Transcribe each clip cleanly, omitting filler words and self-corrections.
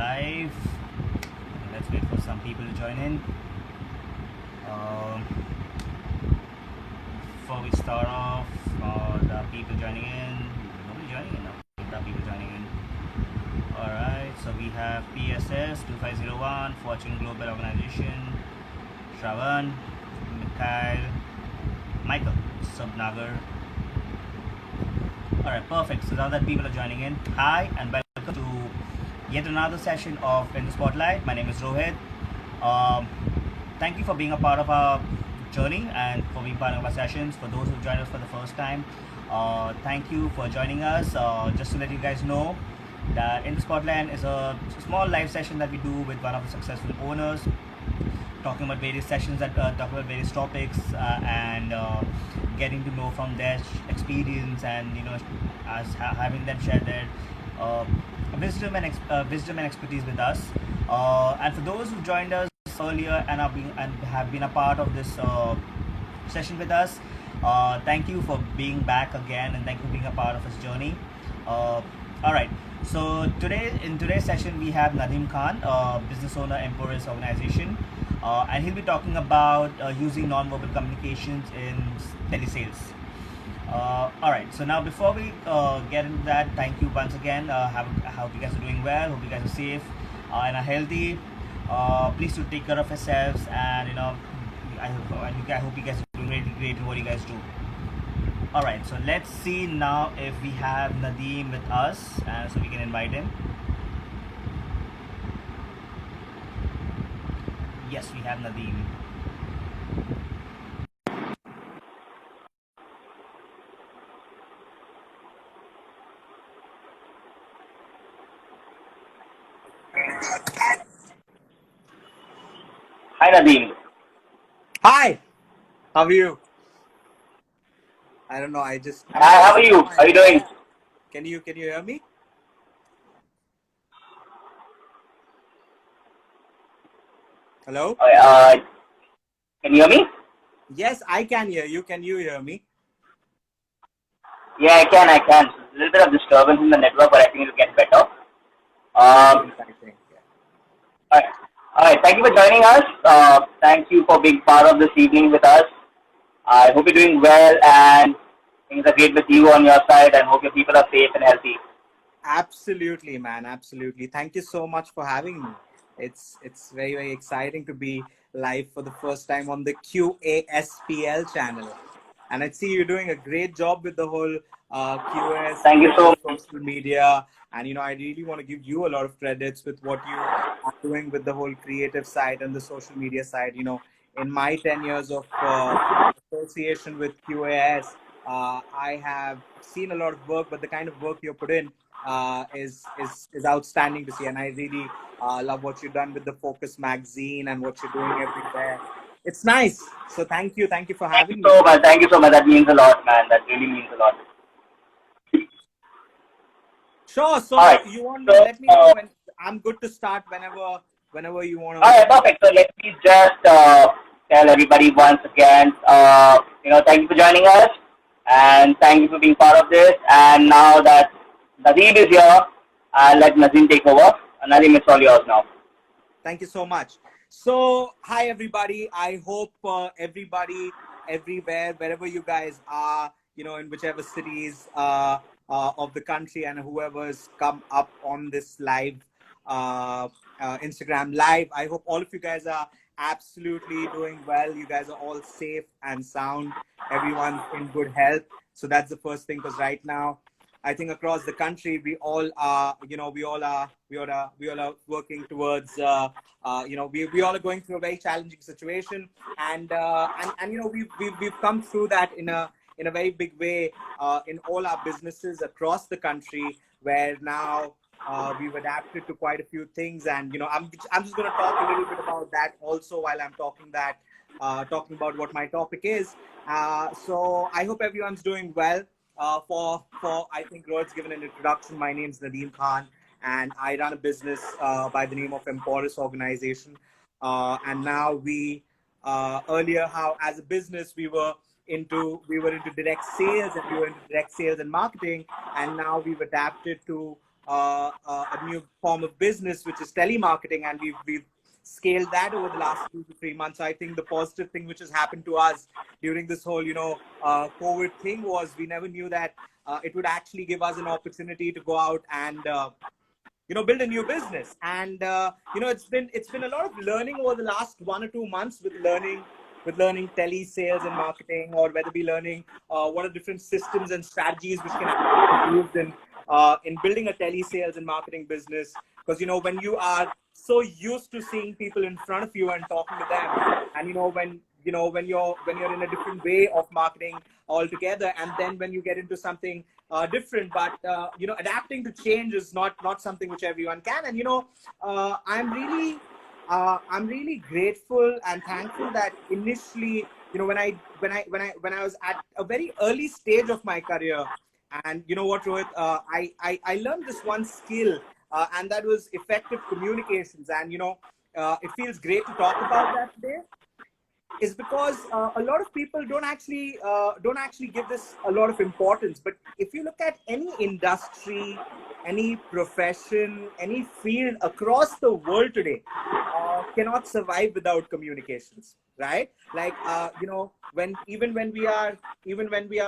live. Let's wait for some people to join in. Um, Before we start off, the people joining in. Nobody joining in now. The people joining in. Alright, so we have PSS 2501, Fortune Global Organization, Shravan, Michael, Subnagar. Alright, perfect. So now that people are joining in, hi and welcome to yet another session of In the Spotlight. My name is Rohit. Um, Thank you for being a part of our journey and for being part of our sessions. For those who joined us for the first time, thank you for joining us. Just to let you guys know that In the Spotlight is a small live session that we do with one of the successful owners, talking about various sessions that talk about various topics and getting to know from their experience, and having them share their uh, wisdom and expertise with us. And for those who joined us earlier and have been a part of this session with us, thank you for being back again, and thank you for being a part of this journey. All right. So in today's session, we have Nadeem Khan, business owner, Emporis Organization, and he'll be talking about using non-verbal communications in telesales. All right. So now, before we get into that, thank you once again. I hope you guys are doing well. Hope you guys are safe and are healthy. Please do take care of yourselves, and I hope you guys are doing really great in what you guys do. All right, so let's see now if we have Nadeem with us, so we can invite him. Yes, we have Nadeem. Hi, Nadeem. Hi, how are you? I don't know. I just Hi, how are you? How are you doing? Can you hear me? Hello? Can you hear me? Yes, I can hear you. Can you hear me? Yeah, I can. A little bit of disturbance in the network, but I think it'll get better. Um, I think. Yeah. all right. All right. Thank you for joining us. Thank you for being part of this evening with us. I hope you're doing well and things are great with you on your side, and hope your people are safe and healthy. Absolutely, man. Absolutely. Thank you so much for having me. It's very exciting to be live for the first time on the QASPL channel, and I see you're doing a great job with the whole Thank you QASPL so much. social media. And I really want to give you a lot of credits with what you are doing with the whole creative side and the social media side. In my 10 years of association with QAS, I have seen a lot of work, but the kind of work you put in is outstanding to see, and I really love what you've done with the Focus magazine and what you're doing everywhere. It's nice. So thank you for Thank you having me. so much. Thank you so much. That means a lot, man. That really means a lot. Sure. All So right. you want So, let me know when I'm good to start whenever you want all to. right, perfect. So let me just tell everybody once again, thank you for joining us, and thank you for being part of this. And now that Nadeem is here, I'll let Nadeem take over. Nadeem, it's all yours now. Thank you so much. So, hi everybody. I hope everybody, everywhere, wherever you guys are, in whichever cities of the country, and whoever's come up on this live Instagram live, I hope all of you guys are absolutely doing well. You guys are all safe and sound. Everyone's in good health. So that's the first thing, because right now, I think across the country, we all are, we all are working towards, we all are going through a very challenging situation, and we've come through that in a very big way in all our businesses across the country, where now we've adapted to quite a few things, and I'm just going to talk a little bit about that also while I'm talking about what my topic is. So I hope everyone's doing well. For I think Rohit's given an introduction. My name's Nadeem Khan, and I run a business by the name of Emporis Organization. And now we earlier, how as a business we were into direct sales, and we were into direct sales and marketing, and now we've adapted to a new form of business, which is telemarketing, and we've scaled that over the last 2 to 3 months. So I think the positive thing which has happened to us during this whole, COVID thing was we never knew that it would actually give us an opportunity to go out and build a new business. And it's been a lot of learning over the last 1 or 2 months with learning tele sales and marketing, or whether be learning what are different systems and strategies which can actually be used in building a tele sales and marketing business. Because when you are so used to seeing people in front of you and talking to them, and when you're in a different way of marketing altogether, and then when you get into something different, but adapting to change is not something which everyone can. And I'm really grateful and thankful that initially, when I was at a very early stage of my career, and you know what, Rohit, I learned this one skill, and that was effective communications. And it feels great to talk about that today, is because a lot of people don't actually give this a lot of importance. But if you look at any industry, any profession, any field across the world today, cannot survive without communications, right? Like when we are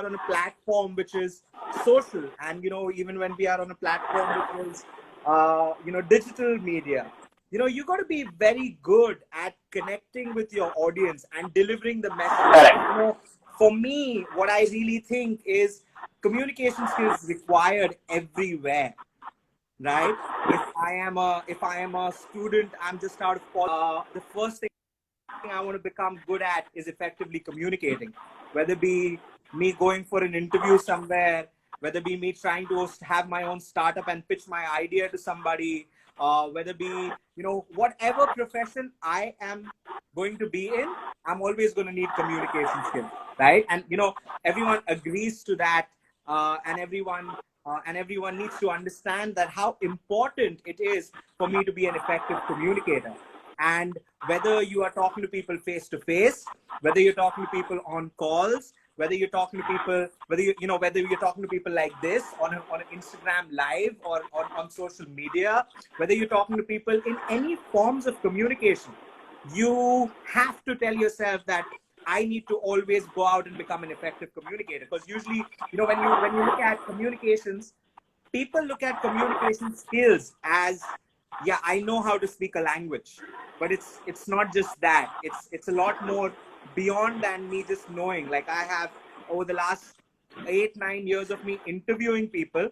on a platform which is social, and even when we are on a platform which is digital media, you got to be very good at connecting with your audience and delivering the message. Correct. For me, what I really think is communication skills required everywhere, right? If I am a student, I'm just out of college, the first thing I want to become good at is effectively communicating. Whether be me going for an interview somewhere, whether be me trying to have my own startup and pitch my idea to somebody, whether be whatever profession I am going to be in, I'm always going to need communication skills, right? And everyone agrees to that, and everyone needs to understand that how important it is for me to be an effective communicator. And whether you are talking to people face to face, whether you're talking to people on calls, whether you're talking to people, whether you're talking to people like this on an Instagram live, or on social media, whether you're talking to people in any forms of communication, you have to tell yourself that I need to always go out and become an effective communicator. Because usually, when you look at communications, people look at communication skills as, yeah, I know how to speak a language, but it's not just that. It's a lot more beyond than me just knowing. Like, I have, over the last 8-9 years of me interviewing people,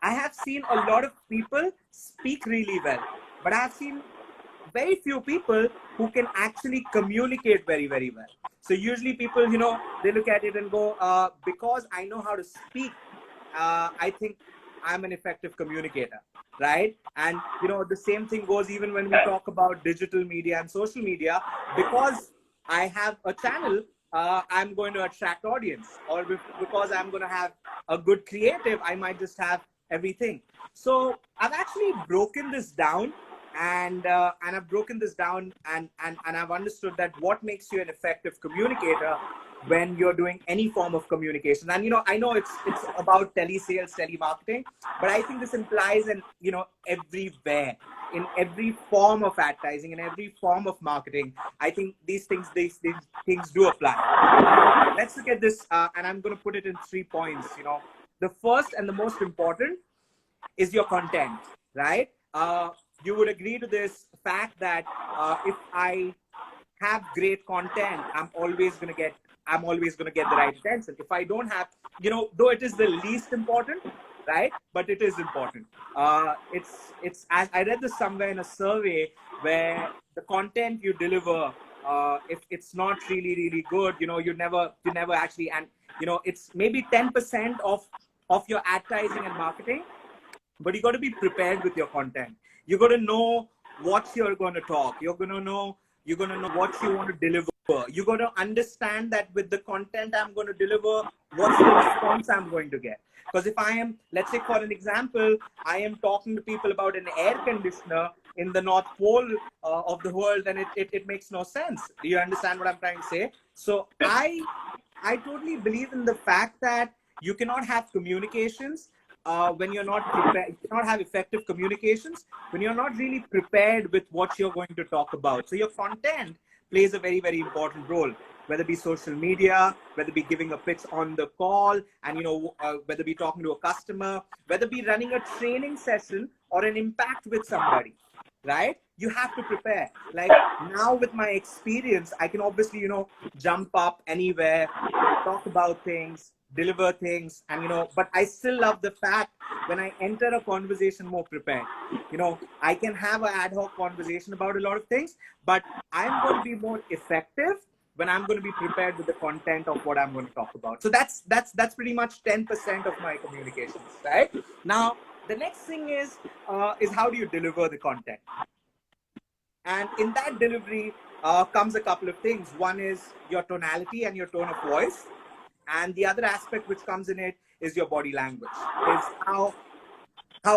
I have seen a lot of people speak really well, but I have seen very few people who can actually communicate very, very well. So usually people, they look at it and go, because I know how to speak, I think I'm an effective communicator, right? And the same thing goes even when we talk about digital media and social media. Because I have a channel, I'm going to attract audience, or because I'm going to have a good creative, I might just have everything. So I've actually broken this down, and I've broken this down, and I've understood that what makes you an effective communicator when you're doing any form of communication. And I know it's about telesales, telemarketing, but I think this implies in everywhere, in every form of advertising, in every form of marketing. I think these things do apply. Let's look at this, and I'm going to put it in 3 points. The first and the most important is your content, right? You would agree to this fact that if I have great content, I'm always going to get the right attention. If I don't have, though it is the least important, right? But it is important. It's as I read this somewhere in a survey, where the content you deliver, if it's not really, really good, you never actually, and it's maybe 10% of your advertising and marketing. But you got to be prepared with your content. You got to know what you're going to talk. You're going to know what you want to deliver. You got to understand that with the content I'm going to deliver, what's the response I'm going to get. Because if I am, let's say for an example, I am talking to people about an air conditioner in the North Pole of the world, then it makes no sense. Do you understand what I'm trying to say? So I totally believe in the fact that you cannot have communications when you're not prepared, you cannot have effective communications when you're not really prepared with what you're going to talk about. So your content plays a very, very important role, whether it be social media, whether it be giving a pitch on the call, and whether it be talking to a customer, whether it be running a training session or an impact with somebody, right? You have to prepare. Like now with my experience, I can obviously, jump up anywhere, talk about things, deliver things, and but I still love the fact when I enter a conversation more prepared. I can have an ad hoc conversation about a lot of things, but I'm going to be more effective when I'm going to be prepared with the content of what I'm going to talk about. So that's pretty much 10% of my communications, right? Now, the next thing is how do you deliver the content? And in that delivery comes a couple of things. One is your tonality and your tone of voice. And the other aspect which comes in it is your body language. Is how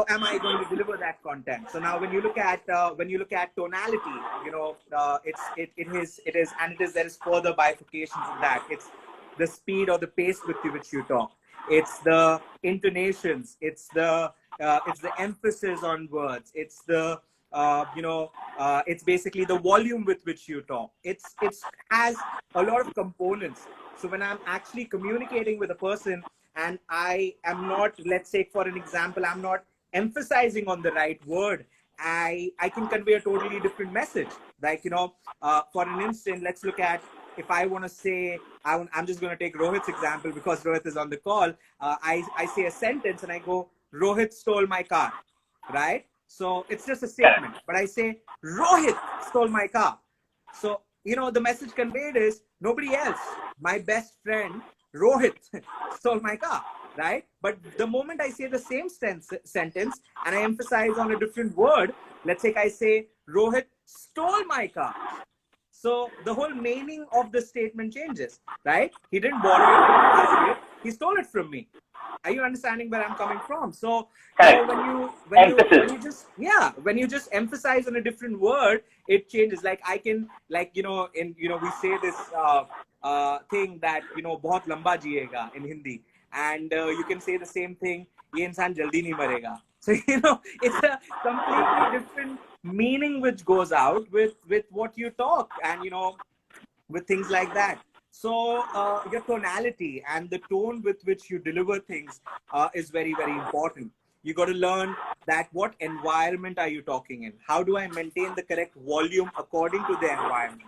am I going to deliver that content? So now when you look at tonality, there is further bifurcations in that. It's the speed or the pace with which you talk. It's the intonations. It's the emphasis on words. It's the it's basically the volume with which you talk. It has a lot of components. So when I'm actually communicating with a person and I am not, let's say for an example, I'm not emphasizing on the right word, I can convey a totally different message. Like, for an instant, let's look at, if I want to say, I'm just going to take Rohit's example because Rohit is on the call. I say a sentence and I go, Rohit stole my car, right? So it's just a statement, but I say, Rohit stole my car. So, the message conveyed is nobody else. My best friend, Rohit, stole my car, right? But the moment I say the same sentence and I emphasize on a different word, let's say I say, Rohit stole my car. So the whole meaning of the statement changes, right? He didn't borrow it, he didn't ask it, he stole it from me. Are you understanding where I'm coming from? So when you just emphasize on a different word, it changes. Like I can, we say this thing that बहुत लंबा जिएगा in Hindi, and you can say the same thing, ये इंसान जल्दी नहीं मरेगा. So it's a completely different meaning which goes out with what you talk, and with things like that. So your tonality and the tone with which you deliver things is very, very important. You got to learn that what environment are you talking in? How do I maintain the correct volume according to the environment?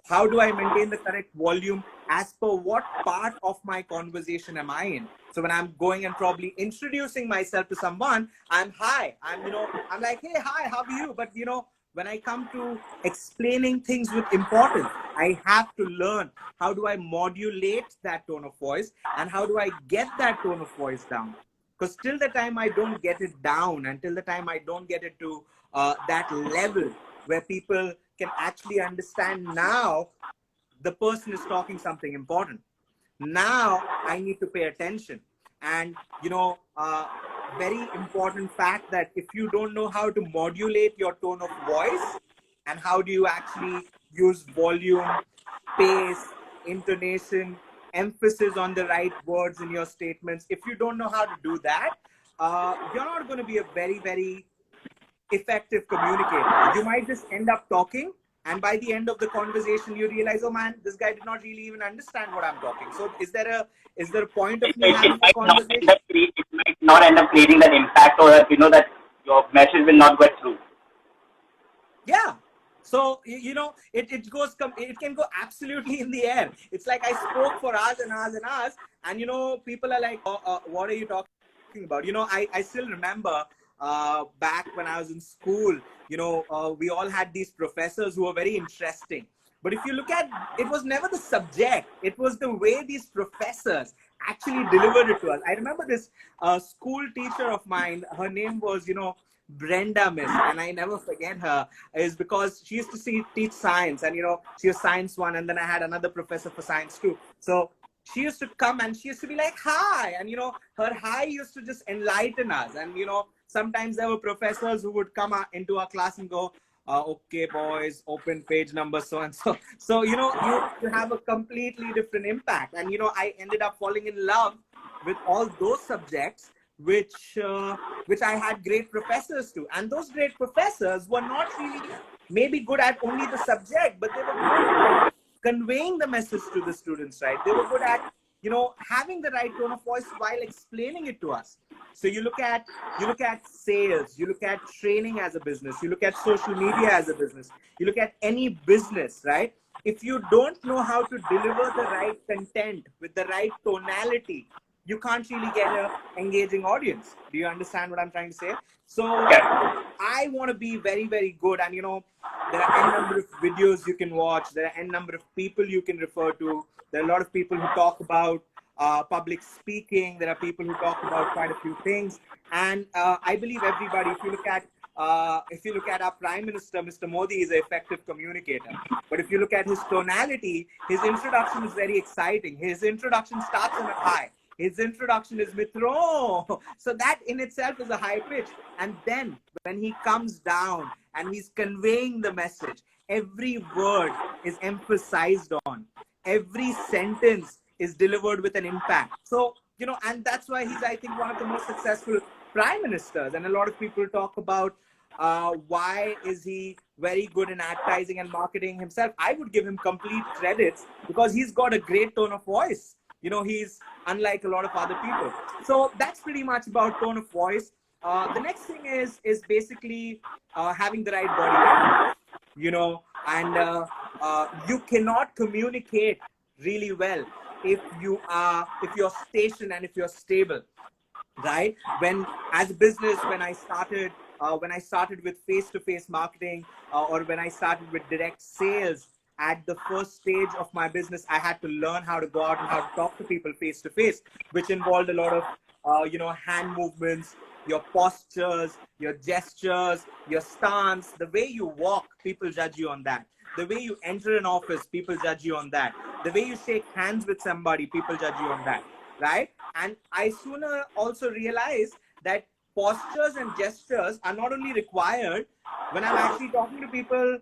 How do I maintain the correct volume as per what part of my conversation am I in? So when I'm going and probably introducing myself to someone, I'm like, hey, hi, how are you? But when I come to explaining things with importance, I have to learn how do I modulate that tone of voice and how do I get that tone of voice down. Because till the time I don't get it down, until the time I don't get it to that level where people can actually understand, now the person is talking something important. Now I need to pay attention. And very important fact that if you don't know how to modulate your tone of voice and how do you actually use volume, pace, intonation, emphasis on the right words in your statements, if you don't know how to do that, you're not going to be a very, very effective communicator. You might just end up talking, and by the end of the conversation you realize, oh man, this guy did not really even understand what I'm talking. So is there a point of me having a conversation? It might not end up creating that impact, or that your message will not get through. Yeah. So it can go absolutely in the air. It's like I spoke for hours and hours and hours, and people are like, what are you talking about? I still remember back when I was in school, we all had these professors who were very interesting. But if you look at, it was never the subject. It was the way these professors actually delivered it to us. I remember this school teacher of mine, her name was, Brenda Miss, and I never forget her, is because she used to teach science, and she was science 1, and then I had another professor for science 2. So she used to come and she used to be like, hi, and her hi used to just enlighten us. And sometimes there were professors who would come into our class and go, okay boys, open page number so and so. So you have a completely different impact. And I ended up falling in love with all those subjects which I had great professors to, and those great professors were not really maybe good at only the subject, but they were good at conveying the message to the students, right? They were good at, having the right tone of voice while explaining it to us. So you look at sales, you look at training as a business, you look at social media as a business, you look at any business, right? If you don't know how to deliver the right content with the right tonality, you can't really get an engaging audience. Do you understand what I'm trying to say? So I want to be very, very good. And, there are n number of videos you can watch. There are n number of people you can refer to. There are a lot of people who talk about public speaking. There are people who talk about quite a few things. And I believe everybody, if you look at our Prime Minister, Mr. Modi, is an effective communicator. But if you look at his tonality, his introduction is very exciting. His introduction starts on a high. His introduction is Mitro. So that in itself is a high pitch. And then when he comes down and he's conveying the message, every word is emphasized on. Every sentence is delivered with an impact. So, and that's why he's, I think, one of the most successful prime ministers. And a lot of people talk about why is he very good in advertising and marketing himself. I would give him complete credits because he's got a great tone of voice. He's unlike a lot of other people. So that's pretty much about tone of voice. The next thing is basically having the right body language, and you cannot communicate really well if you're stationed and if you're stable, right? As a business, when I started with face-to-face marketing, or when I started with direct sales, at the first stage of my business, I had to learn how to go out and how to talk to people face to face, which involved a lot of, hand movements, your postures, your gestures, your stance, the way you walk, people judge you on that. The way you enter an office, people judge you on that. The way you shake hands with somebody, people judge you on that, right? And I sooner also realized that postures and gestures are not only required when I'm actually talking to people,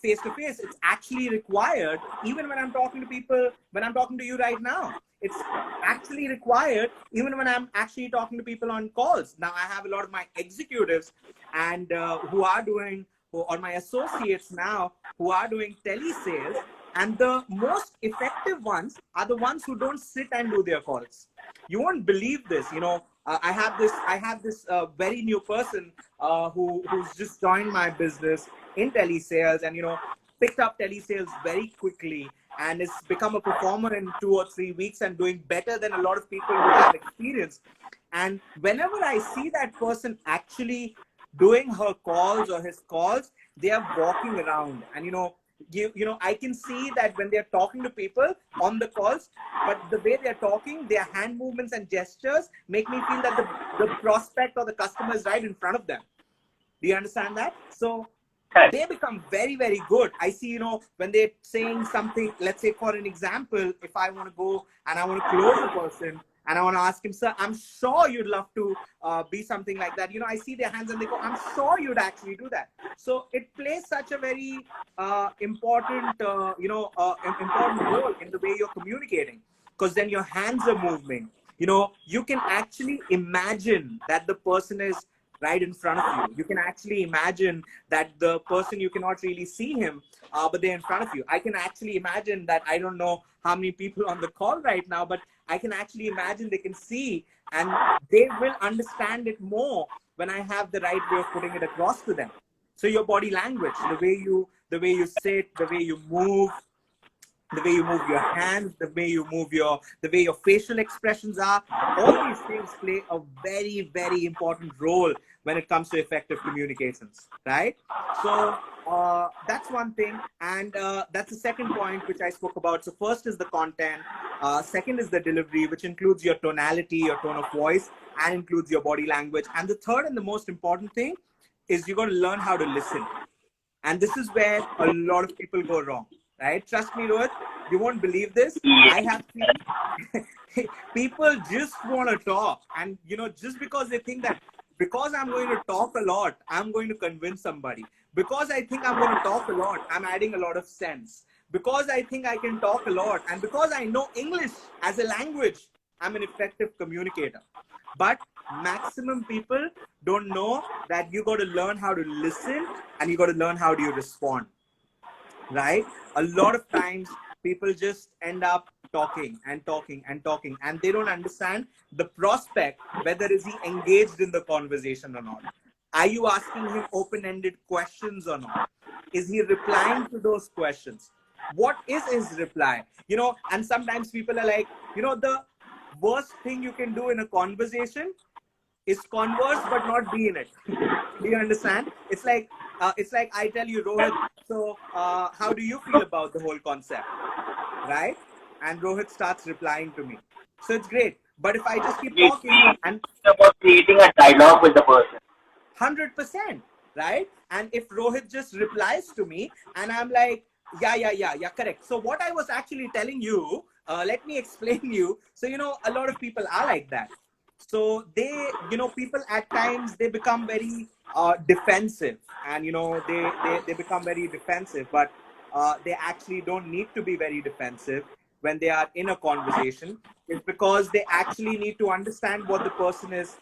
face to face. It's actually required even when I'm talking to people, when I'm talking to you right now. It's actually required even when I'm actually talking to people on calls. Now I have a lot of my executives and or my associates now who are doing telesales, and the most effective ones are the ones who don't sit and do their calls. You won't believe this. I have this very new person who's just joined my business in telesales, and picked up telesales very quickly and has become a performer in 2 or 3 weeks and doing better than a lot of people who have experience. And whenever I see that person actually doing her calls or his calls, they are walking around, and I can see that when they're talking to people on the calls, but the way they're talking, their hand movements and gestures make me feel that the prospect or the customer is right in front of them. Do you understand that? So they become very, very good. I see, when they're saying something, let's say for an example, if I want to go and I want to close a person and I want to ask him, sir, I'm sure you'd love to be something like that. I see their hands and they go, I'm sure you'd actually do that. So it plays such a very important role in the way you're communicating, because then your hands are moving. You can actually imagine that the person is right in front of you. You can actually imagine that the person, you cannot really see him, but they're in front of you. I can actually imagine that, I don't know how many people on the call right now, but I can actually imagine they can see, and they will understand it more when I have the right way of putting it across to them. So your body language, the way you sit, the way you move, the way you move your hands, the way your facial expressions are, all these things play a very, very important role when it comes to effective communications, right? So that's one thing. And that's the second point which I spoke about. So first is the content. Second is the delivery, which includes your tonality, your tone of voice, and includes your body language. And the third and the most important thing is you got to learn how to listen. And this is where a lot of people go wrong. Right? Trust me, Rohit, you won't believe this. I have seen people just want to talk. And, just because they think that because I'm going to talk a lot, I'm going to convince somebody. Because I think I'm going to talk a lot, I'm adding a lot of sense. Because I think I can talk a lot, and because I know English as a language, I'm an effective communicator. But maximum people don't know that you got to learn how to listen and you got to learn how do you respond, right? A lot of times people just end up talking and talking and talking, and they don't understand the prospect, whether is he engaged in the conversation or not. Are you asking him open-ended questions or not? Is he replying to those questions? What is his reply? And sometimes people are like, the worst thing you can do in a conversation is converse but not be in it. Do you understand? It's like I tell you, Rohit, so how do you feel about the whole concept, right? And Rohit starts replying to me. So it's great. But if I just keep talking and It's about creating a dialogue with the person. 100%, right? And if Rohit just replies to me and I'm like, yeah, correct. So what I was actually telling you, let me explain you. So, a lot of people are like that. So people at times, they become very defensive, and, they become very defensive, but they actually don't need to be very defensive when they are in a conversation. It's because they actually need to understand what the person is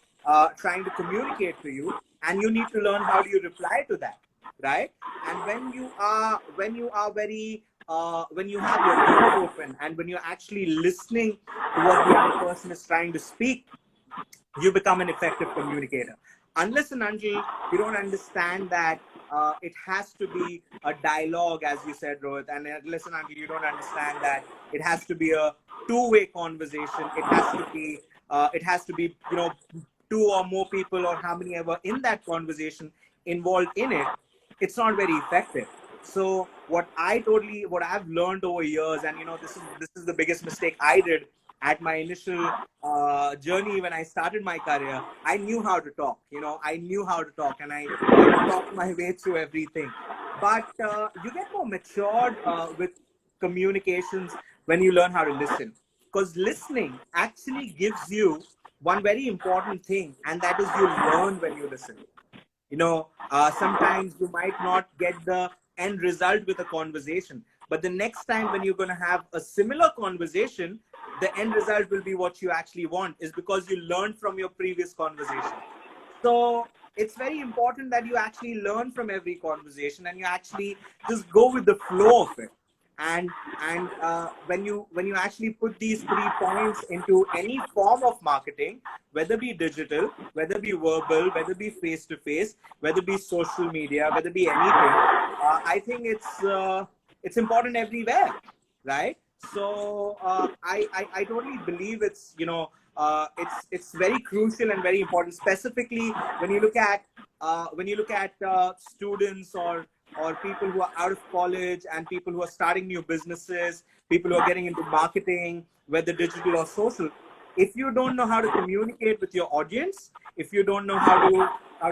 trying to communicate to you, and you need to learn how do you reply to that, right? And when you are very when you have your ears open and when you're actually listening to what the other person is trying to speak, you become an effective communicator. Unless and until you don't understand that it has to be a dialogue, as you said, Rohit, and unless and until you don't understand that it has to be a two-way conversation, it has to be, two or more people or how many ever in that conversation involved in it, it's not very effective. So what I've learned over years, and this is the biggest mistake I did at my initial journey when I started my career. I knew how to talk, I knew how to talk, and I talked my way through everything. But you get more matured with communications when you learn how to listen, because listening actually gives you one very important thing, and that is you learn when you listen. Sometimes you might not get the end result with a conversation, but the next time when you're going to have a similar conversation, the end result will be what you actually want, is because you learned from your previous conversation. So it's very important that you actually learn from every conversation and you actually just go with the flow of it. And when you actually put these 3 points into any form of marketing, whether be digital, whether be verbal, whether be face to face, whether be social media, whether be anything, I think it's important everywhere, right? So I totally believe it's very crucial and very important, specifically when you look at students or people who are out of college and people who are starting new businesses, people who are getting into marketing, whether digital or social. If you don't know how to communicate with your audience, if you don't know how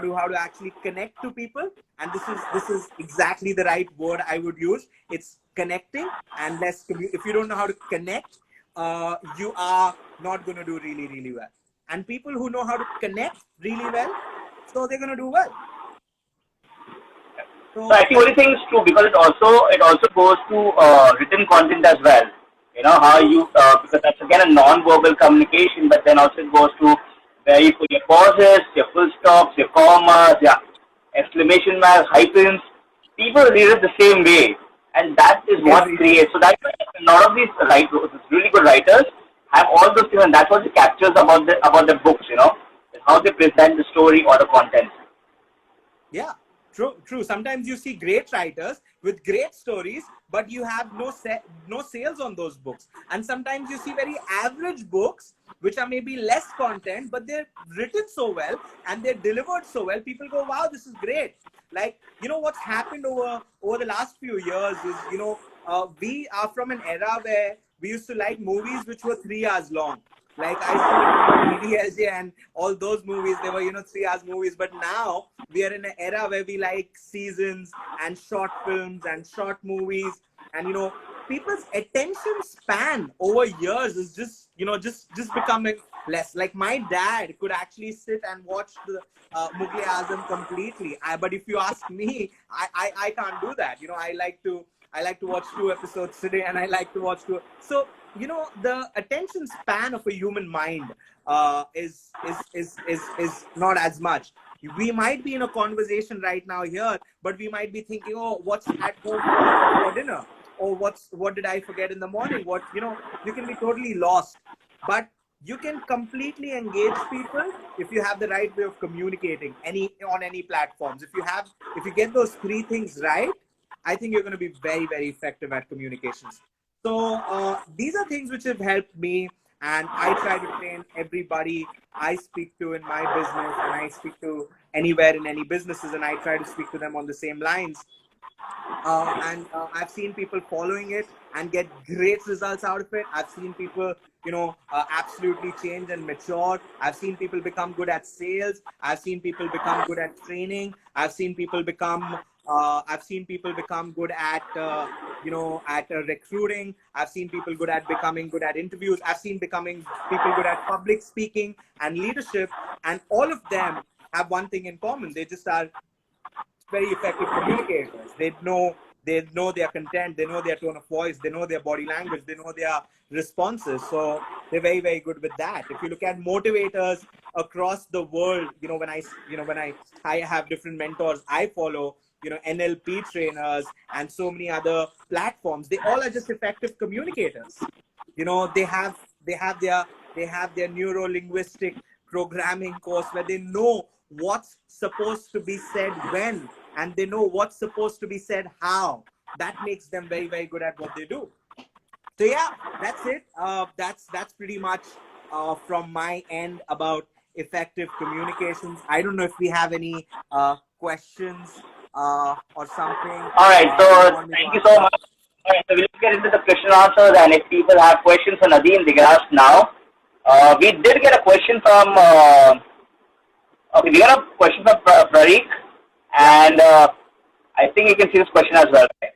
to actually connect to people, and this is exactly the right word I would use. It's connecting and less. If you don't know how to connect, you are not going to do really, really well. And people who know how to connect really well, so they're going to do well. So I think what you think is true, because it also goes to written content as well. How you because that's again a non-verbal communication, but then also it goes to where you put your pauses, your full stops, your commas, your exclamation marks, hyphens. People read it the same way, and that is what creates. So that's why a lot of these really good writers have all those things, and that's what it captures about the books. Is how they present the story or the content. Yeah. True. Sometimes you see great writers with great stories, but you have no sales on those books. And sometimes you see very average books, which are maybe less content, but they're written so well and they're delivered so well. People go, wow, this is great. Like, what's happened over the last few years is, we are from an era where we used to like movies which were 3 hours long. Like I still remember DDLJ and all those movies, they were, 3 hours movies. But now we are in an era where we like seasons and short films and short movies. And, people's attention span over years is just becoming less. Like my dad could actually sit and watch the Mughal Azam completely. But if you ask me, I can't do that. I like to I like to watch 2 episodes today, and I like to watch two. So the attention span of a human mind is not as much. We might be in a conversation right now here, but we might be thinking, oh, what's at home for dinner, or what did I forget in the morning? You can be totally lost, but you can completely engage people if you have the right way of communicating on any platforms. If you get those three things right, I think you're going to be very, very effective at communications. So these are things which have helped me, and I try to train everybody I speak to in my business, and I speak to anywhere in any businesses, and I try to speak to them on the same lines. And I've seen people following it and get great results out of it. I've seen people, absolutely change and mature. I've seen people become good at sales. I've seen people become good at training. I've seen people become good at, recruiting. I've seen people becoming good at interviews. I've seen people good at public speaking and leadership. And all of them have one thing in common. They just are very effective communicators. They know their content, they know their tone of voice, they know their body language, they know their responses. So they're very, very good with that. If you look at motivators across the world, when I have different mentors I follow, NLP trainers and so many other platforms, they all are just effective communicators. They have their neuro-linguistic programming course where they know what's supposed to be said when, and they know what's supposed to be said how. That makes them very, very good at what they do. So yeah, that's it. That's pretty much from my end about effective communications. I don't know if we have any questions or something. All right, so thank you so much. All right, so we'll get into the question answers, and if people have questions for Nadeem, they can ask now. We did get a question from. Okay, we got a question from Prarik, and I think you can see this question as well. Right?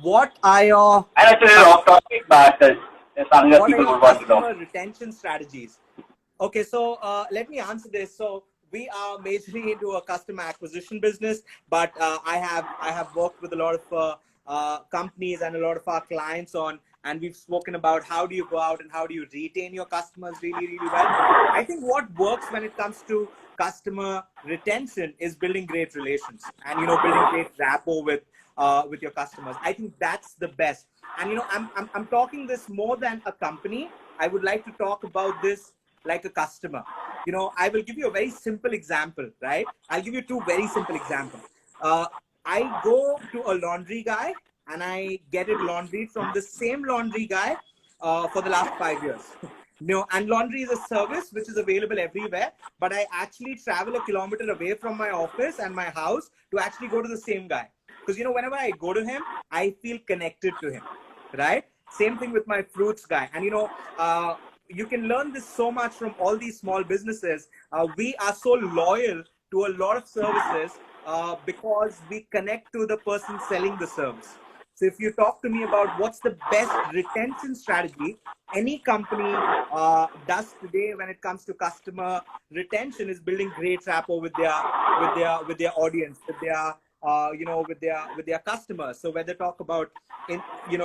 What are your I know it's a little off topic, but there's something that people would want to know. customer retention strategies? Okay, so let me answer this. So we are majorly into a customer acquisition business, but I have worked with a lot of companies and a lot of our clients and we've spoken about how do you go out and how do you retain your customers really, really well. I think what works when it comes to customer retention is building great relations and building great rapport with your customers. I think that's the best. And I'm talking this more than a company. I would like to talk about this like a customer. I will give you a very simple example, right? I'll give you two very simple examples. I go to a laundry guy and I get it laundried from the same laundry guy for the last 5 years. And laundry is a service which is available everywhere, but I actually travel a kilometer away from my office and my house to actually go to the same guy. Because whenever I go to him, I feel connected to him, right? Same thing with my fruits guy. And you can learn this so much from all these small businesses. We are so loyal to a lot of services because we connect to the person selling the service. So if you talk to me about what's the best retention strategy any company does today when it comes to customer retention, is building great rapport with their audience, with their customers. So when they talk about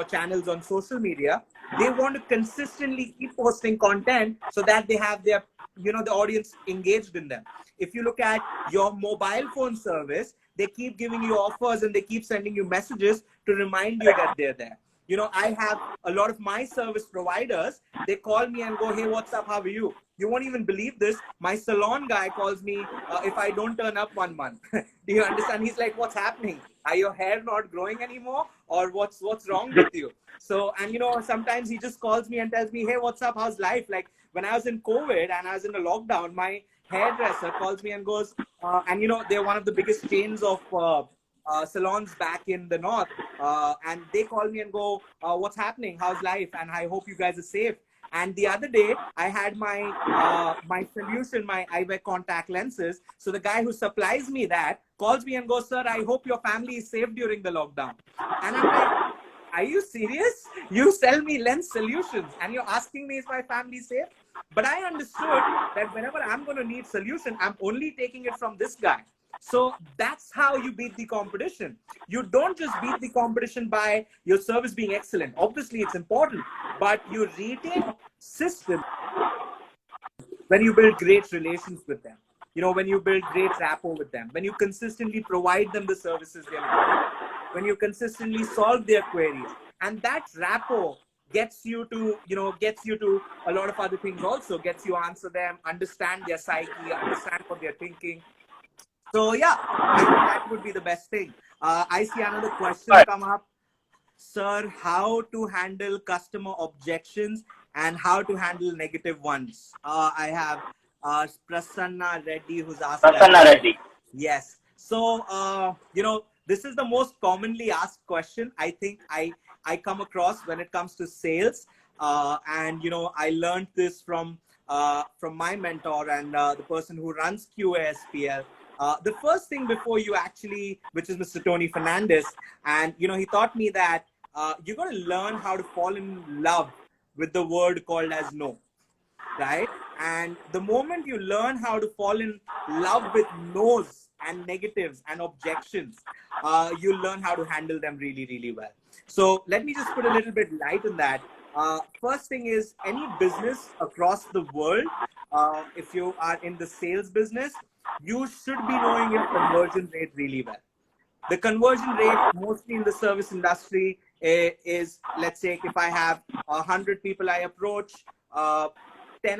channels on social media, they want to consistently keep posting content so that they have their the audience engaged in them. If you look at your mobile phone service, they keep giving you offers and they keep sending you messages to remind you that they're there. I have a lot of my service providers, they call me and go, hey, what's up? How are you? You won't even believe this. My salon guy calls me if I don't turn up 1 month. Do you understand? He's like, what's happening? Are your hair not growing anymore? Or what's wrong with you? So, and sometimes he just calls me and tells me, hey, what's up? How's life? Like when I was in COVID and I was in a lockdown, my hairdresser calls me and goes, and they're one of the biggest chains of salons back in the north, and they call me and go, what's happening? How's life? And I hope you guys are safe. And the other day, I had my solution, my eyewear contact lenses. So the guy who supplies me that calls me and goes, sir, I hope your family is safe during the lockdown. And I'm like, are you serious? You sell me lens solutions and you're asking me is my family safe? But I understood that whenever I'm going to need solution, I'm only taking it from this guy. So that's how you beat the competition. You don't just beat the competition by your service being excellent. Obviously, it's important, but you retain system when you build great relations with them. When you build great rapport with them, when you consistently provide them the services they're looking for, when you consistently solve their queries, and that rapport gets you to a lot of other things also, gets you answer them, understand their psyche, understand what they're thinking. So yeah, I think that would be the best thing. I see another question Right. come up. Sir, how to handle customer objections and how to handle negative ones? I have Prasanna Reddy who's asked that Prasanna question. Reddy. Yes. So, this is the most commonly asked question I think I come across when it comes to sales. And, I learned this from my mentor and the person who runs QASPL. The first thing before you actually, which is Mr. Tony Fernandez, and, he taught me that you're going to learn how to fall in love with the word called as no, right? And the moment you learn how to fall in love with no's and negatives and objections, you learn how to handle them really, really well. So let me just put a little bit light in that. First thing is, any business across the world, if you are in the sales business, you should be knowing your conversion rate really well. The conversion rate, mostly in the service industry, is, let's say, if I have 100 people I approach, 10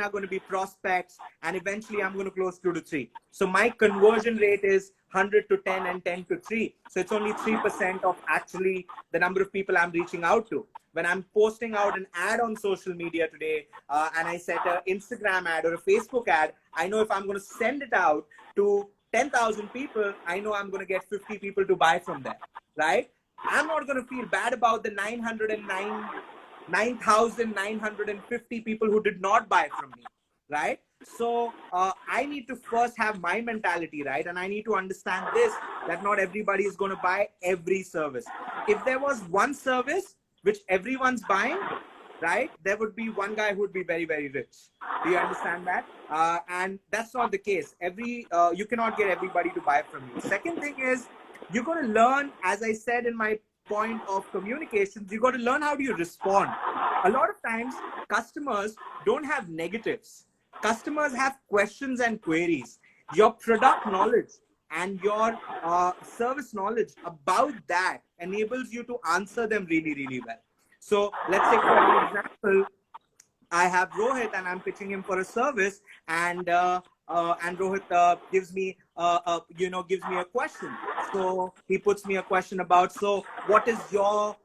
are going to be prospects, and eventually I'm going to close 2 to 3. So my conversion rate is 100 to 10 and 10 to 3. So it's only 3% of actually the number of people I'm reaching out to. When I'm posting out an ad on social media today, and I set an Instagram ad or a Facebook ad, I know if I'm going to send it out to 10,000 people, I know I'm going to get 50 people to buy from there, right? I'm not going to feel bad about the 9,950 people who did not buy from me, right? So I need to first have my mentality right, and I need to understand this, that not everybody is going to buy every service. If there was one service which everyone's buying, right, there would be one guy who would be very, very rich. Do you understand that? And that's not the case. You cannot get everybody to buy from you. Second thing is, you're going to learn, as I said in my point of communications, you got to learn how do you respond. A lot of times customers don't have negatives. Customers have questions and queries. Your product knowledge and your service knowledge about that enables you to answer them really, really well. So let's say, for an example, I have Rohit and I'm pitching him for a service, and Rohit gives me a question. So he puts me a question about, so what is your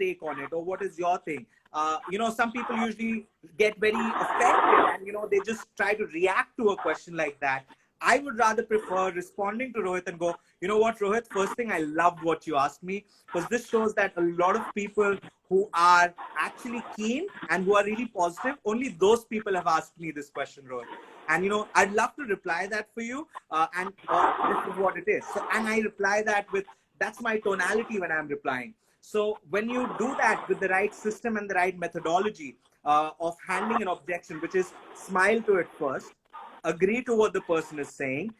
take on it, or what is your thing? Some people usually get very offended, and they just try to react to a question like that. I would rather prefer responding to Rohit and go, you know what, Rohit, first thing, I loved what you asked me, because this shows that a lot of people who are actually keen and who are really positive, only those people have asked me this question, Rohit. And, I'd love to reply that for you. And this is what it is. So, and I reply that with, that's my tonality when I'm replying. So when you do that with the right system and the right methodology of handling an objection, which is smile to it first, agree to what the person is saying,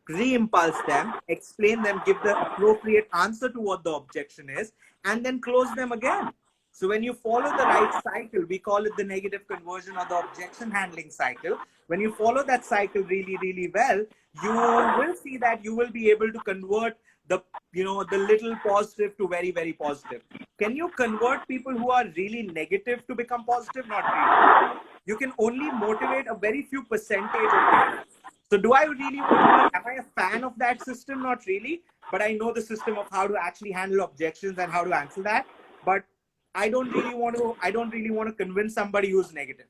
re-impulse them, explain them, give the appropriate answer to what the objection is, and then close them again. So when you follow the right cycle, we call it the negative conversion or the objection handling cycle. When you follow that cycle really, really well, you will see that you will be able to convert the little positive to very, very positive. Can you convert people who are really negative to become positive? Not really. You can only motivate a very few percentage of people. So do I really want to, am I a fan of that system? Not really, but I know the system of how to actually handle objections and how to answer that. But I don't really want to convince somebody who's negative.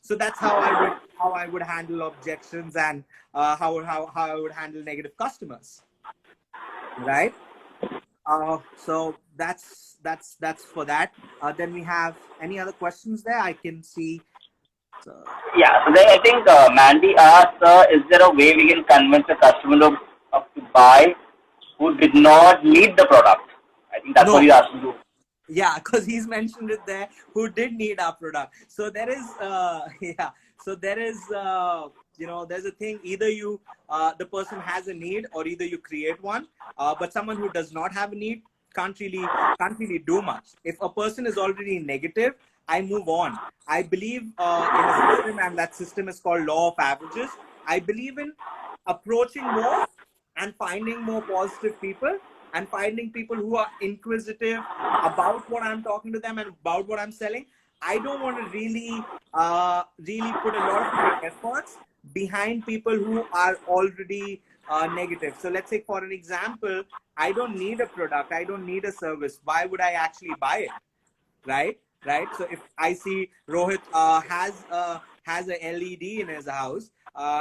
So that's how I would handle objections, and how I would handle negative customers. Right? So that's for that. Then we have any other questions there? I can see. So, Yeah, so then I think Mandy asked, is there a way we can convince a customer to buy who did not need the product? I think that's what no. you asked to. Yeah, because he's mentioned it there, who did need our product. So there is, yeah. So there is there's a thing, either the person has a need, or either you create one. But someone who does not have a need can't really do much. If a person is already negative, I move on. I believe in a system, and that system is called law of averages. I believe in approaching more and finding more positive people, and finding people who are inquisitive about what I'm talking to them and about what I'm selling. I don't want to really put a lot of my efforts behind people who are already negative. So let's say, for an example, I don't need a product, I don't need a service. Why would I actually buy it? Right. So if I see Rohit has a LED in his house,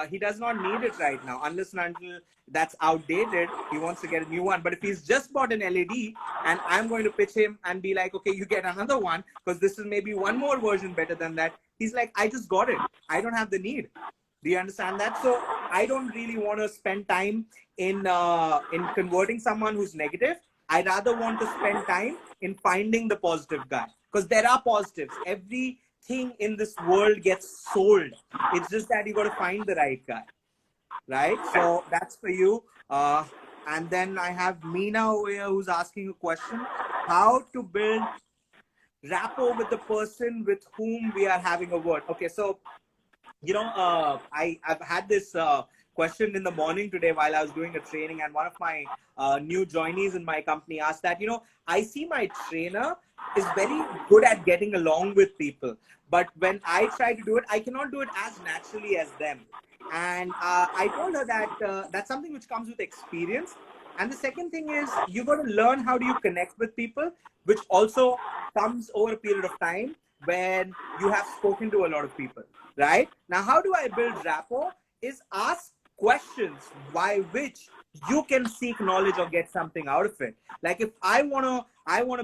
he does not need it right now, unless and until that's outdated, he wants to get a new one. But if he's just bought an LED, and I'm going to pitch him and be like, okay, you get another one because this is maybe one more version better than that, he's like, I just got it, I don't have the need. Do you understand that? So I don't really want to spend time in converting someone who's negative. I rather want to spend time in finding the positive guy, because there are positives. Everything in this world gets sold. It's just that you got to find the right guy, right? So that's for you. And then I have Meena over here who's asking a question: how to build rapport with the person with whom we are having a word. Okay, so I've had this question in the morning today while I was doing a training, and one of my new joinees in my company asked that, I see my trainer is very good at getting along with people, but when I try to do it, I cannot do it as naturally as them. And I told her that that's something which comes with experience. And the second thing is, you got to learn how do you connect with people, which also comes over a period of time when you have spoken to a lot of people. Right? Now, how do I build rapport? Is ask questions by which you can seek knowledge or get something out of it. Like, if I wanna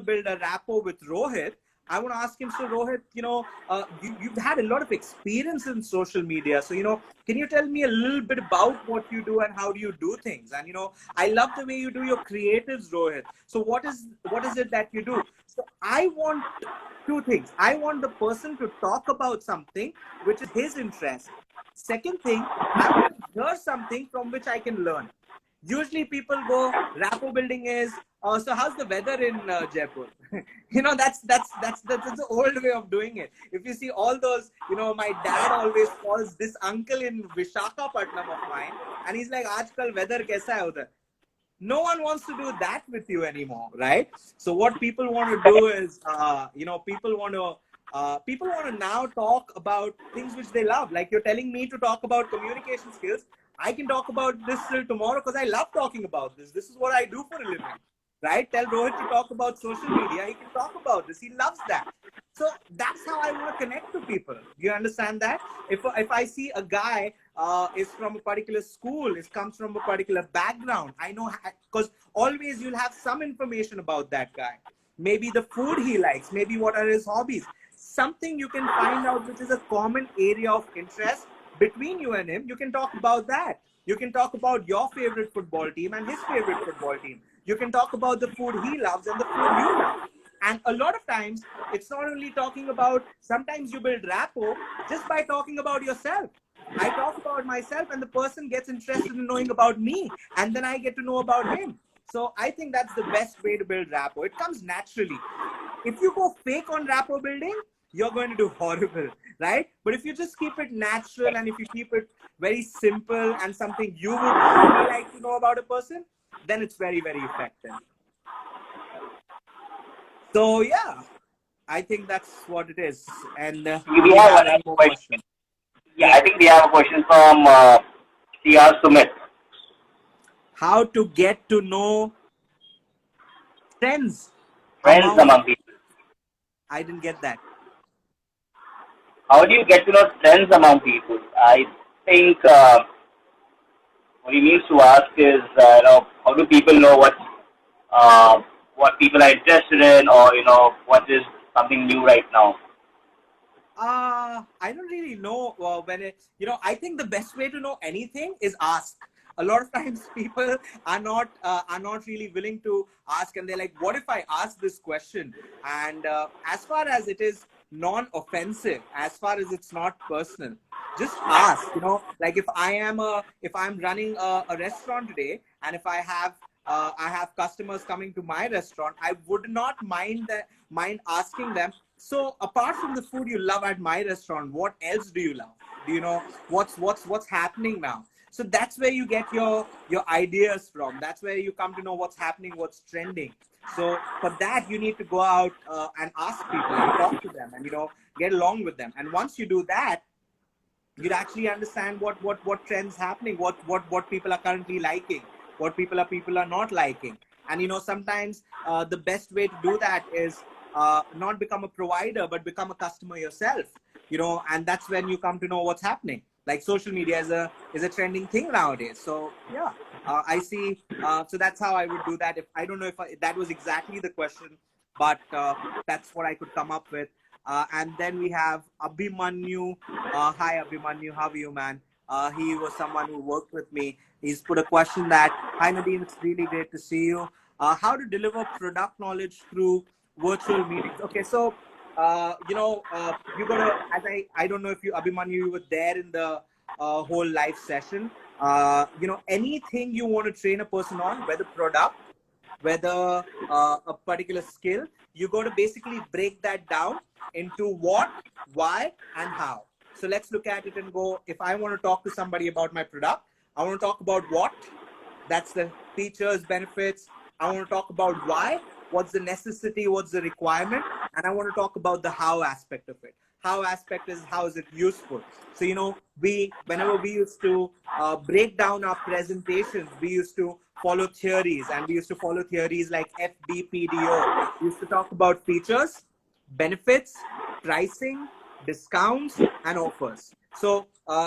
build a rapport with Rohit, I want to ask him, so Rohit, you've had a lot of experience in social media. So, can you tell me a little bit about what you do and how do you do things? And, I love the way you do your creatives, Rohit. So what is it that you do? So I want two things. I want the person to talk about something which is his interest. Second thing, I want to hear something from which I can learn. Usually people go, rapport building is, so how's the weather in Jaipur? That's the old way of doing it. If you see all those, my dad always calls this uncle in Visakhapatnam of mine, and he's like, aajkal weather kaisa hai udhar? No one wants to do that with you anymore, right? So what people want to do is, people want to now talk about things which they love. Like, you're telling me to talk about communication skills. I can talk about this till tomorrow because I love talking about this. This is what I do for a living, right? Tell Rohit to talk about social media. He can talk about this. He loves that. So that's how I want to connect to people. Do you understand that? If I see a guy is from a particular school, comes from a particular background, I know, because always you'll have some information about that guy. Maybe the food he likes, maybe what are his hobbies. Something you can find out which is a common area of interest between you and him. You can talk about that. You can talk about your favorite football team and his favorite football team. You can talk about the food he loves and the food you love. And a lot of times, it's not only talking about, sometimes you build rapport just by talking about yourself. I talk about myself and the person gets interested in knowing about me, and then I get to know about him. So I think that's the best way to build rapport. It comes naturally. If you go fake on rapport building, you're going to do horrible, right? But if you just keep it natural, and if you keep it very simple and something you would really like to know about a person, then it's very, very effective. So yeah, I think that's what it is. And We have any more questions? Yeah, I think we have a question from CR Sumit. How to get to know friends Among people. I didn't get that. How do you get to know trends among people? I think what he means to ask is, how do people know what people are interested in, or what is something new right now? I don't really know I think the best way to know anything is ask. A lot of times people are not really willing to ask, and they're like, what if I ask this question? And as far as it is non-offensive, as far as it's not personal, just ask, like if I'm running a restaurant today, and if I have customers coming to my restaurant, I would not mind asking them, so apart from the food you love at my restaurant, what else do you love? Do you know what's happening now? So that's where you get your ideas from. That's where you come to know what's happening, what's trending. So for that, you need to go out and ask people and talk to them, and get along with them. And once you do that, you'd actually understand what trends happening, what people are currently liking, what people are not liking. And sometimes the best way to do that is not become a provider, but become a customer yourself. And that's when you come to know what's happening. Like social media is a trending thing nowadays. So yeah, I see. So that's how I would do that. If I don't know if that was exactly the question, but that's what I could come up with. And then we have Abhimanyu. Hi, Abhimanyu. How are you, man? He was someone who worked with me. He's put a question that, hi, Nadeem, it's really great to see you. How to deliver product knowledge through virtual meetings? Okay, so, you got to, I don't know if Abhimanyu, you were there in the whole live session. Anything you want to train a person on, whether product, whether a particular skill, you got to basically break that down into what, why, and how. So let's look at it and go, if I want to talk to somebody about my product, I want to talk about what, that's the features, benefits. I want to talk about why, what's the necessity, what's the requirement, and I want to talk about the how aspect of it. How aspect is, how is it useful? So, whenever we used to break down our presentations, we used to follow theories, and we used to follow theories like FBPDO. We used to talk about features, benefits, pricing, discounts, and offers. So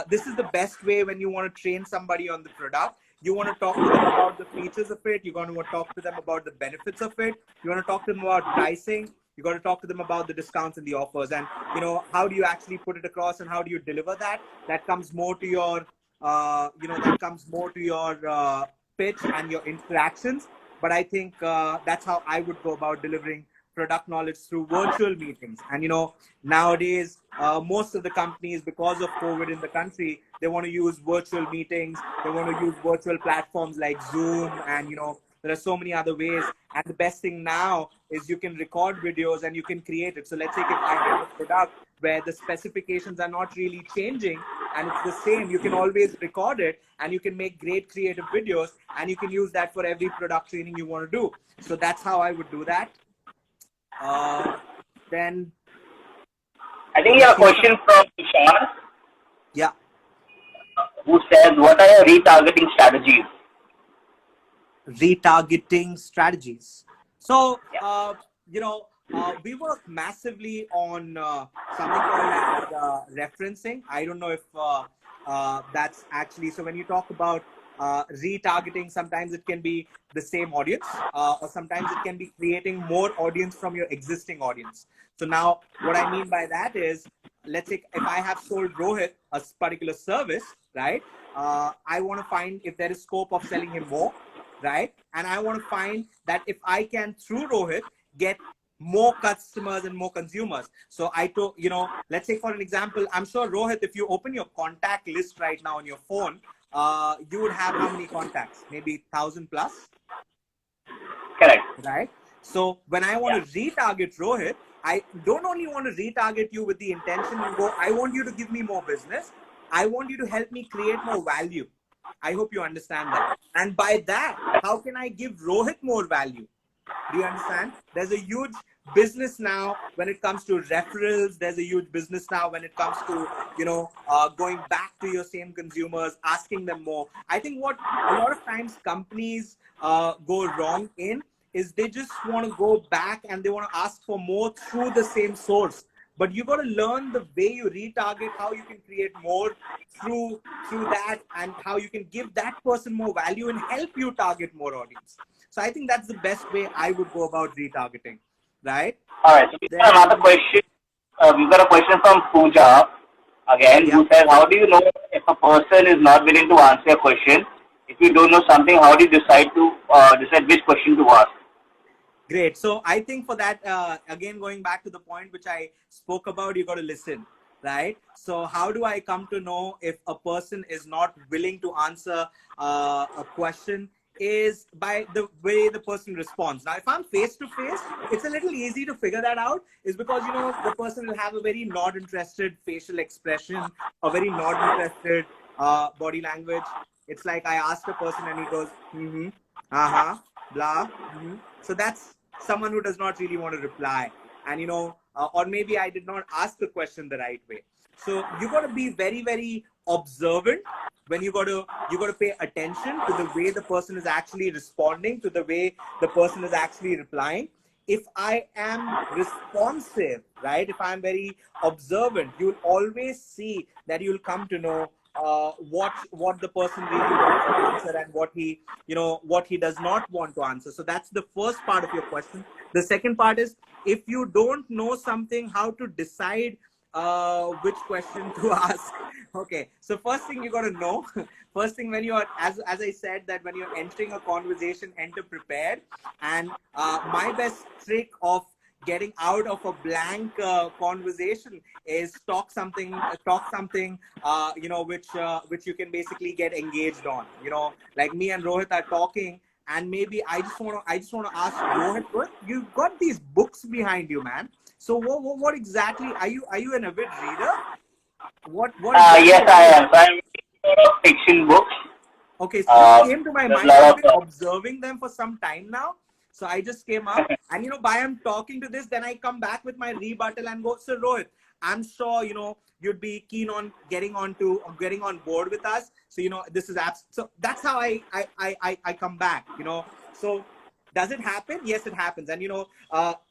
this is the best way when you want to train somebody on the product. You want to talk to them about the features of it. You're going to talk to them about the benefits of it. You want to talk to them about pricing. You got to talk to them about the discounts and the offers, and how do you actually put it across, and how do you deliver that? That comes more to your pitch and your interactions. But I think that's how I would go about delivering product knowledge through virtual meetings. And nowadays most of the companies, because of COVID in the country, they want to use virtual meetings. They want to use virtual platforms like Zoom, and there are so many other ways. And the best thing now is you can record videos and you can create it. So let's say if I have a product where the specifications are not really changing and it's the same, you can always record it and you can make great creative videos, and you can use that for every product training you want to do. So that's how I would do that. Then I think you have a question from Ishan, yeah, who says, what are your retargeting strategies? Retargeting strategies. So Yeah. we work massively on something called referencing. I don't know if that's actually, so when you talk about retargeting, sometimes it can be the same audience, or sometimes it can be creating more audience from your existing audience. So now what I mean by that is, let's say if I have sold Rohit a particular service, right? I want to find if there is scope of selling him more, right? And I want to find that if I can, through Rohit, get more customers and more consumers. So let's say for an example, I'm sure Rohit, if you open your contact list right now on your phone, you would have how many contacts? Maybe 1,000 plus? Correct. Right? So when I want to retarget Rohit, I don't only want to retarget you with the intention and go, I want you to give me more business. I want you to help me create more value. I hope you understand that. And by that, how can I give Rohit more value? Do you understand? There's a huge business now when it comes to referrals. There's a huge business now when it comes to, going back to your same consumers, asking them more. I think what a lot of times companies go wrong in is they just want to go back and they want to ask for more through the same source. But you got to learn the way you retarget, how you can create more through that, and how you can give that person more value and help you target more audience. So I think that's the best way I would go about retargeting, right? All right. So we've got another question. We've got a question from Pooja again, who says, how do you know if a person is not willing to answer a question? If you don't know something, how do you decide which question to ask? Great. So I think for that, again, going back to the point which I spoke about, you got to listen, right? So how do I come to know if a person is not willing to answer a question? Is by the way the person responds. Now, if I'm face to face, it's a little easy to figure that out, is because, you know, the person will have a very not interested facial expression, a very not interested body language. It's like I asked a person and he goes, mm-hmm, uh-huh, blah. Mm-hmm. So that's someone who does not really want to reply. And, you know, or maybe I did not ask the question the right way. So you got to be very, very observant when you got to pay attention to the way the person is actually responding, to the way the person is actually replying. If I am responsive, right, if I'm very observant, you'll always see that you'll come to know what the person really wants to answer and what he, you know, what he does not want to answer. So that's the first part of your question. The second part is, if you don't know something, how to decide which question to ask. Okay, so first thing you got to know, first thing, when you're, as I said, that when you're entering a conversation, enter prepared. And my best trick of getting out of a blank conversation is talk something, you know, which you can basically get engaged on. You know, like me and Rohit are talking, and maybe I just want to ask Rohit, you got these books behind you, man. So what exactly are you? Are you an avid reader? What exactly? Yes, I am. So I'm reading a lot of fiction books. Okay, so just came to my There's a mind. I've lot been of observing them for some time now. So I just came up, and, you know, by I'm talking to this, then I come back with my rebuttal and go, so Rohit, I'm sure, you know, you'd be keen on getting on board with us. So, you know, this is apps. So that's how I come back, you know. So does it happen? Yes, it happens. And, you know,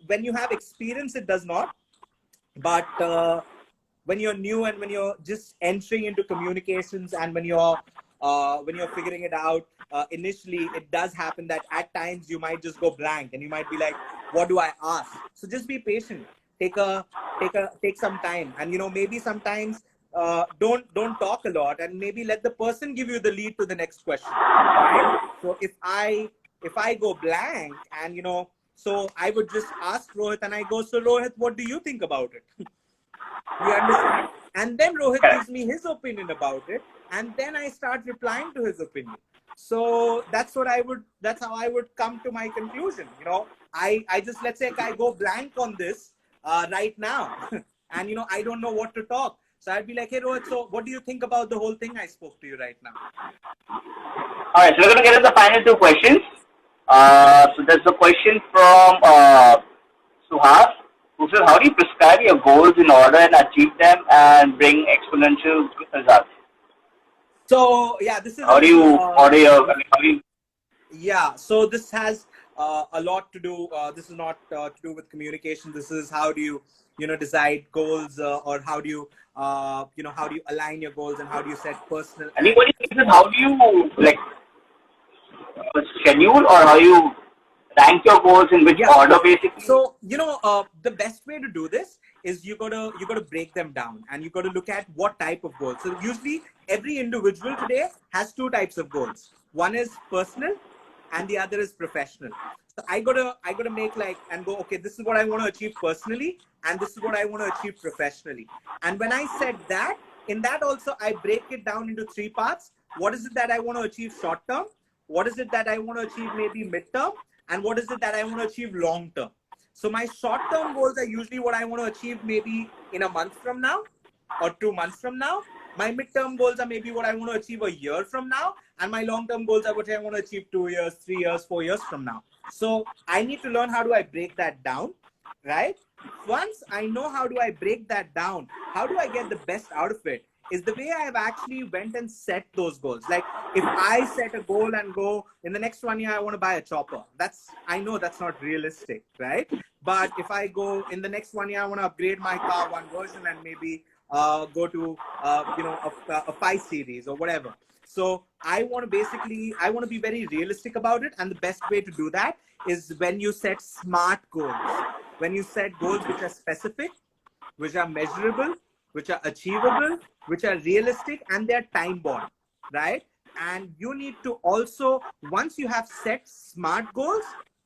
when you have experience, it does not. But when you're new and when you're just entering into communications, and when you're figuring it out, initially it does happen that at times you might just go blank and you might be like, what do I ask? So just be patient. Take some time, and, you know, maybe sometimes don't talk a lot, and maybe let the person give you the lead to the next question, right? So if I go blank, and, you know, so I would just ask Rohit, and I go, so Rohit, what do you think about it? You understand? And then Rohit gives me his opinion about it, and then I start replying to his opinion. So that's how I would come to my conclusion. You know, I just, let's say I go blank on this right now, and, you know, I don't know what to talk. So I'd be like, hey Rohit, so what do you think about the whole thing I spoke to you right now? All right, so we're going to get into the final two questions. So there's a question from Suhas, who says, how do you prescribe your goals in order and achieve them and bring exponential results? So yeah, this is How do you order your, I mean, how do you... Yeah, so this has a lot to do. This is not to do with communication. This is how do you, you know, decide goals, or how do you, you know, how do you align your goals, and how do you set personal. I mean, what do you think, how do you, like, schedule, or how you rank your goals, in which order, basically? So, you know, the best way to do this is you gotta break them down, and you gotta look at what type of goals. So usually every individual today has two types of goals. One is personal, and the other is professional. So I gotta make like, and go, okay, this is what I want to achieve personally, and this is what I want to achieve professionally. And when I said that, in that also I break it down into three parts. What is it that I want to achieve short term? What is it that I want to achieve maybe mid-term? And what is it that I want to achieve long term? So my short-term goals are usually what I want to achieve maybe in a month from now or 2 months from now. My mid-term goals are maybe what I want to achieve a year from now. And my long-term goals are what I want to achieve 2 years, 3 years, 4 years from now. So I need to learn how do I break that down, right? Once I know how do I break that down, how do I get the best out of it, is the way I have actually went and set those goals. Like if I set a goal and go, in the next 1 year, I want to buy a chopper. I know that's not realistic, right? But if I go, in the next 1 year, I want to upgrade my car one version and maybe go to, you know, a 5 series or whatever. So I want to be very realistic about it. And the best way to do that is when you set smart goals, when you set goals which are specific, which are measurable, which are achievable, which are realistic, and they're time bound, right? And you need to also, once you have set smart goals,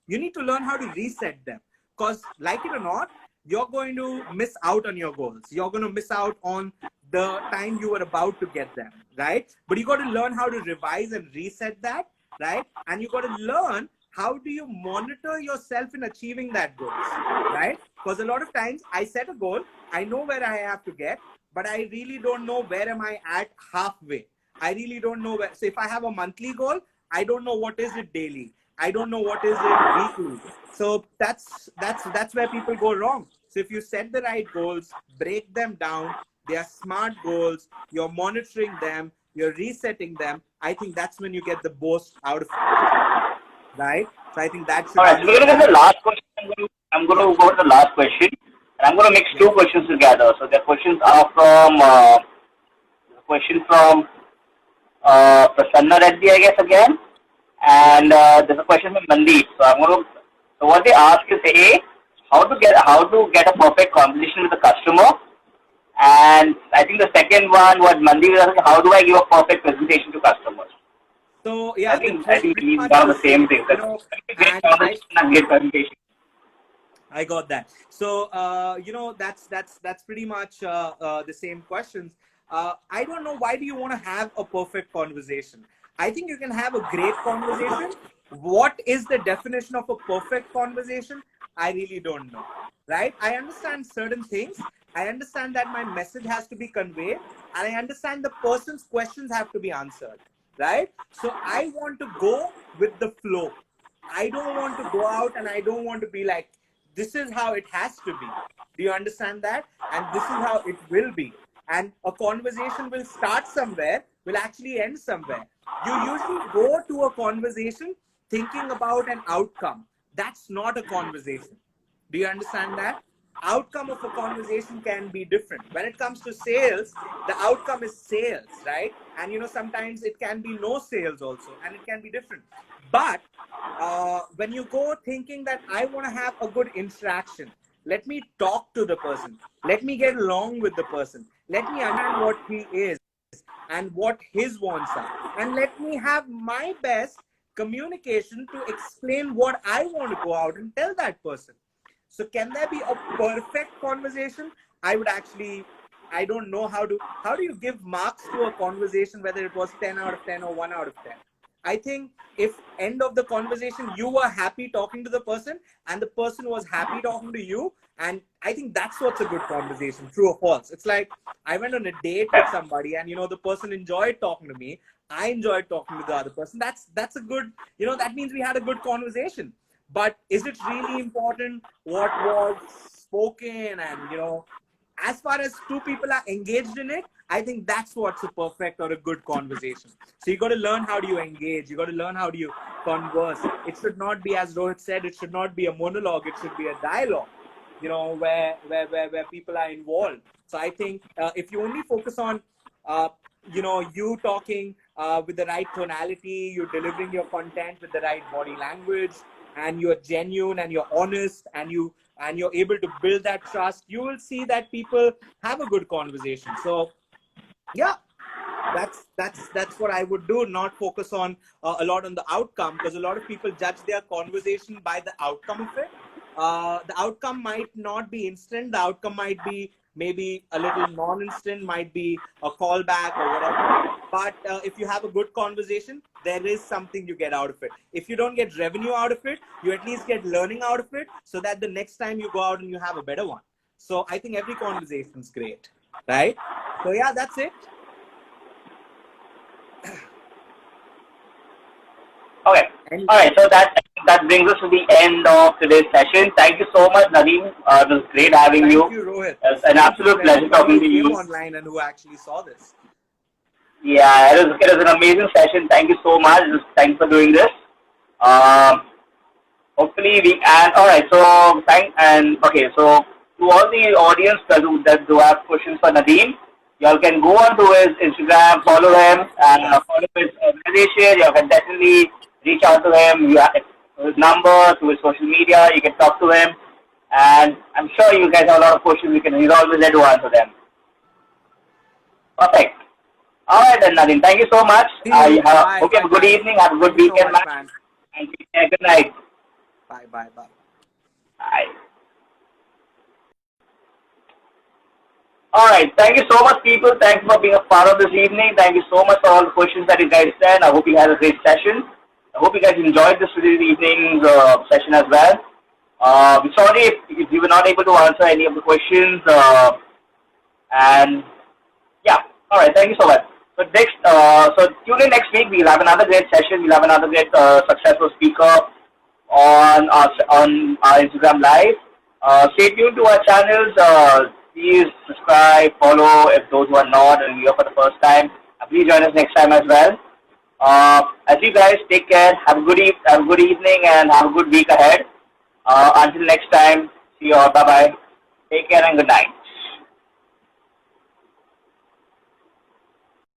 you need to learn how to reset them. Because like it or not, you're going to miss out on your goals. You're going to miss out on the time you were about to get them, right? But you got to learn how to revise and reset that, right? And you got to learn how do you monitor yourself in achieving that goals, right? Because a lot of times I set a goal, I know where I have to get, but I really don't know where am I at halfway. I really don't know where. So if I have a monthly goal, I don't know what is it daily. I don't know what is it weekly. So that's where people go wrong. So if you set the right goals, break them down, they are smart goals, you're monitoring them, you're resetting them, I think that's when you get the most out of it. Right? So I think that should All right, so we're going to get the last question. I'm going to go to the last question. And I'm going to mix two questions together. So the questions are from Prasanna Reddy, I guess, again. And there's a question from Mandeep. So what they ask is, A, how to get a perfect conversation with the customer. And I think the second one, what Mandeep is asking, how do I give a perfect presentation to customers? So yeah, I think we've done the same thing. Great conversation and great presentation. I got that. So that's pretty much the same questions. I don't know, why do you want to have a perfect conversation? I think you can have a great conversation. What is the definition of a perfect conversation? I really don't know. Right? I understand certain things. I understand that my message has to be conveyed, and I understand the person's questions have to be answered. Right? So I want to go with the flow. I don't want to go out and I don't want to be like, this is how it has to be. Do you understand that? And this is how it will be. And a conversation will start somewhere, will actually end somewhere. You usually go to a conversation thinking about an outcome. That's not a conversation. Do you understand that? Outcome of a conversation can be different. When it comes to sales, the outcome is sales, right? And sometimes it can be no sales also, and it can be different. But when you go thinking that I want to have a good interaction, let me talk to the person, let me get along with the person, let me understand what he is and what his wants are, and let me have my best communication to explain what I want to go out and tell that person. So can there be a perfect conversation? I don't know how do you give marks to a conversation, whether it was 10 out of 10 or 1 out of 10. I think if end of the conversation, you were happy talking to the person and the person was happy talking to you, and I think that's what's a good conversation, true or false. It's like I went on a date with somebody and the person enjoyed talking to me. I enjoyed talking to the other person. That's a good, that means we had a good conversation. But is it really important what was spoken? And as far as two people are engaged in it, I think that's what's a perfect or a good conversation. So you got to learn how do you engage. You got to learn how do you converse. It should not be, as Rohit said, it should not be a monologue. It should be a dialogue, where people are involved. So I think if you only focus on, you talking with the right tonality, you're delivering your content with the right body language, and you're genuine and you're honest and you're able to build that trust, you will see that people have a good conversation. So yeah, that's what I would do. Not focus on a lot on the outcome, because a lot of people judge their conversation by the outcome of it. The outcome might not be instant. The outcome might be maybe a little non-instant, might be a callback or whatever. But if you have a good conversation, there is something you get out of it. If you don't get revenue out of it, you at least get learning out of it, so that the next time you go out and you have a better one. So I think every conversation is great, right? So yeah, that's it. Okay. All right. So that brings us to the end of today's session. Thank you so much, Nadeem. It was great having you. Thank you, Rohit. It's an absolute pleasure talking to you. Online and who actually saw this. Yeah, it was an amazing session. Thank you so much. Thanks for doing this. Hopefully we and all right. So So to all the audience that do have questions for Nadeem, y'all can go on to his Instagram, follow him, and follow his organization. Y'all can definitely reach out to him. You have his number, to his social media. You can talk to him, and I'm sure you guys have a lot of questions. He's always there to answer them. Perfect. All right then, Nadeem. Thank you so much. Hope you have a good evening. Have a good weekend, man. And good night. Bye. Bye. All right. Thank you so much, people. Thanks for being a part of this evening. Thank you so much for all the questions that you guys sent. I hope you had a great session. I hope you guys enjoyed this evening's session as well. We're sorry if we were not able to answer any of the questions. And yeah, all right. Thank you so much. So next, so tune in next week. We'll have another great session. We'll have another great successful speaker on our Instagram live. Stay tuned to our channels. Please subscribe, follow if those who are not and here for the first time. Please join us next time as well. As you guys take care, have a good evening and have a good week ahead. Until next time, see you all. Bye bye. Take care and good night.